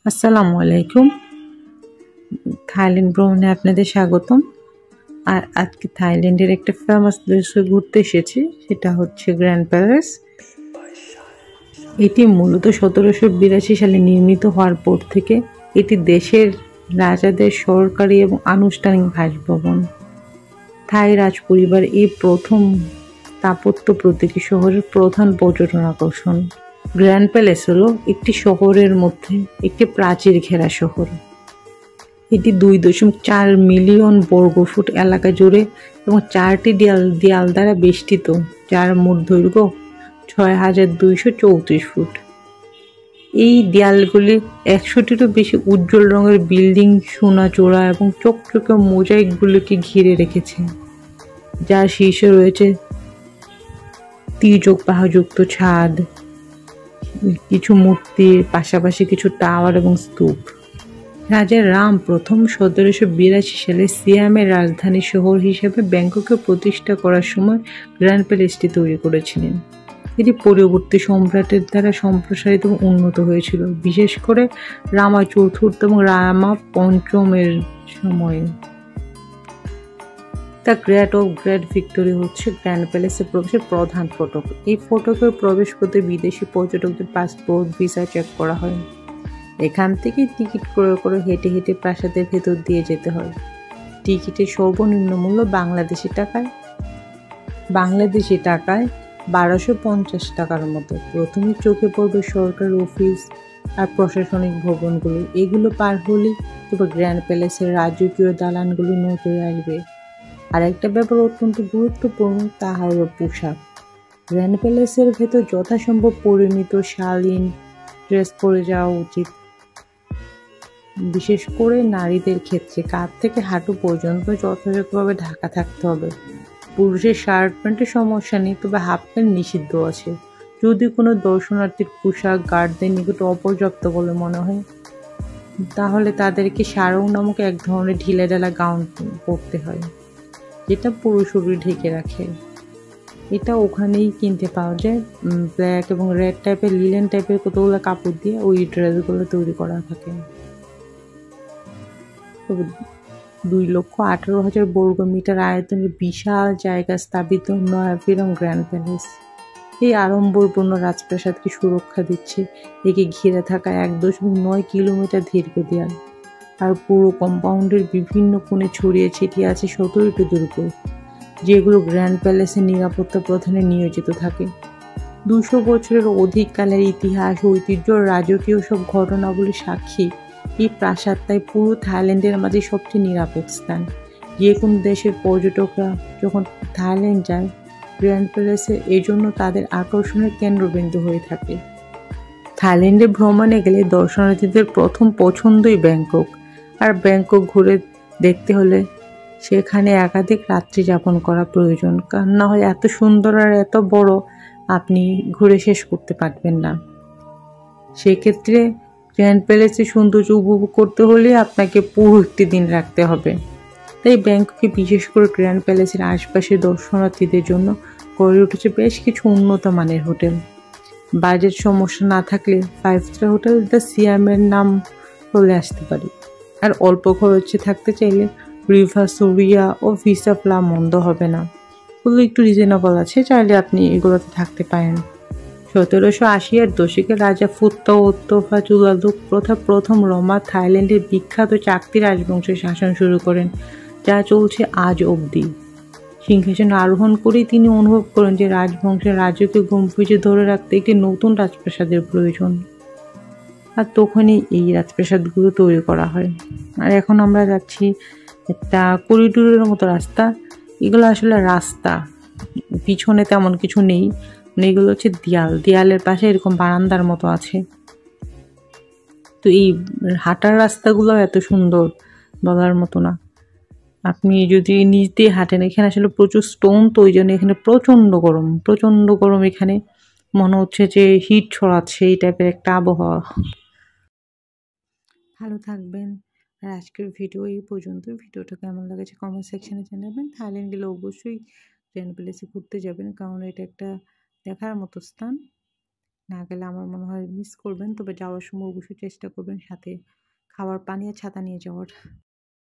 আসসালামু আলাইকুম। থাইল্যান্ড ভ্রমণে আপনাদের স্বাগতম। আর আজকে থাইল্যান্ডের একটা ফেমাস দেশে ঘুরতে এসেছি, সেটা হচ্ছে গ্র্যান্ড প্যালেস। এটি মূলত 1782 সালে নির্মিত হওয়ার পর থেকে এটি দেশের রাজাদের সরকারি এবং আনুষ্ঠানিক বাসভবন। থাই রাজ পরিবার এই প্রথম স্থাপত্য প্রতীকী শহরের প্রধান পর্যটন আকর্ষণ। গ্র্যান্ড প্যালেস হলো একটি শহরের মধ্যে একটি প্রাচীর ঘেরা শহর। এটি 2.4 মিলিয়ন বর্গফুট এলাকা জুড়ে এবং 4টি দেয়াল দ্বারা বেষ্টিত, যার মোট দৈর্ঘ্য 6234 ফুট। এই দেয়ালগুলি 100টিরও বেশি উজ্জ্বল রঙের বিল্ডিং, সোনা চূড়া এবং চকচকে মোজাইকগুলিকে ঘিরে রেখেছে, যার শীর্ষে রয়েছে তির্যক পাহাড়যুক্ত ছাদ, কিছু মূর্তির পাশাপাশি কিছু টাওয়ার এবং স্তূপ। রাজা রাম প্রথম 1782 সালে সিয়ামের রাজধানী শহর হিসেবে ব্যাংককে প্রতিষ্ঠা করার সময় গ্র্যান্ড প্যালেসটি তৈরি করেছিলেন। এটি পরবর্তী সম্রাটের দ্বারা সম্প্রসারিত এবং উন্নত হয়েছিল, বিশেষ করে রামা চতুর্থ এবং রামা পঞ্চমের সময়ে। The great of great victory হচ্ছে গ্র্যান্ড প্যালেসে প্রবেশের প্রধান ফটক। এই ফটকে প্রবেশ করতে বিদেশি পর্যটকদের পাসপোর্ট, ভিসা চেক করা হয়। এখান থেকে টিকিট ক্রয় করে হেঁটে হেঁটে প্রাসাদের ভেতর দিয়ে যেতে হয়। টিকিটের সর্বনিম্ন মূল্য বাংলাদেশি টাকায় 1250 টাকার মতো। প্রথমে চোখে পড়বে সরকারি অফিস আর প্রশাসনিক ভবনগুলো। এগুলো পার হলেই তবে গ্র্যান্ড প্যালেসের রাজকীয় দালানগুলো নজরে আসবে। আর একটা ব্যাপার অত্যন্ত গুরুত্বপূর্ণ, তা হলো পোশাক। গ্র্যান্ড প্যালেসের ভেতর যথাসম্ভব পরিমিত শালীন ড্রেস পরে যাওয়া উচিত। বিশেষ করে নারীদের ক্ষেত্রে কাঁধ থেকে হাঁটু পর্যন্ত যথাযথভাবে ঢাকা থাকতে হবে। পুরুষের শার্ট প্যান্টের সমস্যা নেই, তবে হাফ প্যান্ট নিষিদ্ধ আছে। যদি কোনো দর্শনার্থীর পোশাক গার্ডদের নিকট অপর্যাপ্ত বলে মনে হয়, তাহলে তাদেরকে সারং নামক এক ধরনের ঢিলেঢালা গাউন পরতে হয়, যেটা পুরো শরীর ঢেকে রাখে। এটা ওখানেই কিনতে পাওয়া যায়। ব্ল্যাক এবং রেড টাইপের লিলেন টাইপের কতগুলো কাপড় দিয়ে ওই ড্রেসগুলো তৈরি করা থাকে। 2,18,000 বর্গমিটার আয়তনের বিশাল জায়গা স্থাপিত নয়াপিরং গ্র্যান্ড প্যালেস। এই আড়ম্বরপূর্ণ রাজপ্রাসাদকে সুরক্ষা দিচ্ছে একে ঘিরে থাকা 1.9 কিলোমিটার দীর্ঘ দেয়াল। আর পুরো কম্পাউন্ডের বিভিন্ন কোণে ছড়িয়ে ছিটিয়ে আছে 17টি দুর্গ, যেগুলো গ্র্যান্ড প্যালেসের নিরাপত্তা প্রদানে নিয়োজিত থাকে। 200 বছরের অধিক কালের ইতিহাস, ঐতিহ্য, রাজকীয় সব ঘটনাবলীর সাক্ষী এই প্রাসাদ তাই পুরো থাইল্যান্ডের মাঝে সবচেয়ে নিরাপদ স্থান। যে কোনো দেশের পর্যটকরা যখন থাইল্যান্ড যায়, গ্র্যান্ড প্যালেসে এই জন্য তাদের আকর্ষণের কেন্দ্রবিন্দু হয়ে থাকে। থাইল্যান্ডে ভ্রমণে গেলে দর্শনার্থীদের প্রথম পছন্দই ব্যাংকক। আর ব্যাংকক ঘুরে দেখতে হলে সেখানে একাধিক রাত্রি যাপন করা প্রয়োজন, কারণ না হয় এত সুন্দর আর এত বড় আপনি ঘুরে শেষ করতে পারবেন না। সেক্ষেত্রে গ্র্যান্ড প্যালেসের সৌন্দর্য উপভোগ করতে হলে আপনাকে পুরো একটি দিন রাখতে হবে। তাই ব্যাংককে বিশেষ করে গ্র্যান্ড প্যালেসের আশপাশের দর্শনার্থীদের জন্য গড়ে উঠেছে বেশ কিছু উন্নত মানের হোটেল। বাজেট সমস্যা না থাকলে 5 স্টার হোটেল দ্য সিয়ামের নাম চলে আসতে পারে। আর অল্প খরচে থাকতে চাইলে রিভা সোরিয়া ও ভিসা প্লা মন্দ হবে না। ওগুলো একটু রিজনেবল আছে, চাইলে আপনি এগুলোতে থাকতে পারেন। 1780-এর দশকে রাজা ফুত্তাওত্তোফা চুলালুক প্রথম রমা থাইল্যান্ডের বিখ্যাত চাকতি রাজবংশের শাসন শুরু করেন, যা চলছে আজ অবধি। সিংহাসনে আরোহণ করেই তিনি অনুভব করেন যে রাজবংশের রাজকীয় গম্ভীর্য ধরে রাখতে একটি নতুন রাজপ্রাসাদের প্রয়োজন। আর তখনই এই রাজপ্রাসাদগুলো তৈরি করা হয়। আর এখন আমরা যাচ্ছি একটা করিডোরের মতো রাস্তা। এগুলো আসলে রাস্তা, পিছনে তেমন কিছু নেই, মানে এগুলো হচ্ছে দেয়ালের পাশে এরকম বারান্দার মতো আছে। তো এই হাঁটার রাস্তাগুলো এত সুন্দর বলার মতো না। আপনি যদি নিচ দিয়ে হাঁটেন, এখানে আসলে প্রচুর স্টোন, তো ওই জন্য এখানে প্রচণ্ড গরম। এখানে মনে হচ্ছে যে হিট ছড়াচ্ছে, এই টাইপের একটা আবহাওয়া। ভালো থাকবেন। আর আজকের ভিডিও এই পর্যন্ত। ভিডিওটা কেমন লেগেছে কমেন্ট সেকশনে জানাবেন। থাইল্যান্ড গেলে অবশ্যই গ্র্যান্ড প্যালেসে ঘুরতে যাবেন, কারণ এটা একটা দেখার মতো স্থান। না গেলে আমার মনে হয় মিস করবেন। তবে যাওয়ার সময় অবশ্যই চেষ্টা করবেন সাথে খাবার পানি আর ছাতা নিয়ে যাওয়ার।